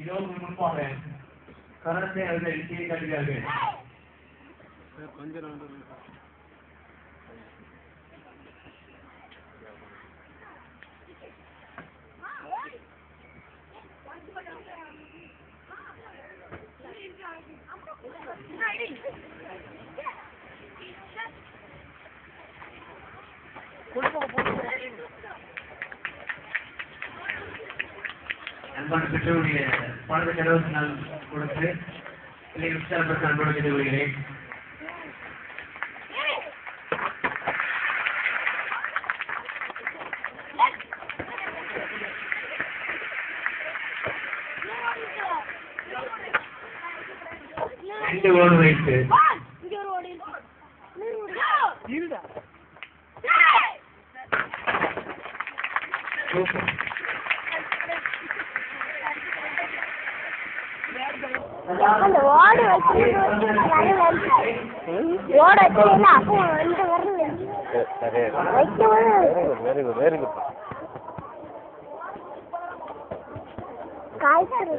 மிகவும் முன்பாக கரத்தை அவர்கள் கீழே காட்டுகிறார்கள். அன்பான பெற்றோருடைய பணத்தை செலவு நான் கொடுத்து இதை உற்சாகப்படுத்த அன்போடு கேட்டு வருகிறேன். ரெண்டு ஓடு வைத்து அந்த ஓடு வச்சு ஓட வச்சு அப்போ வந்து வரல வெரி குட் காய்ச்சல்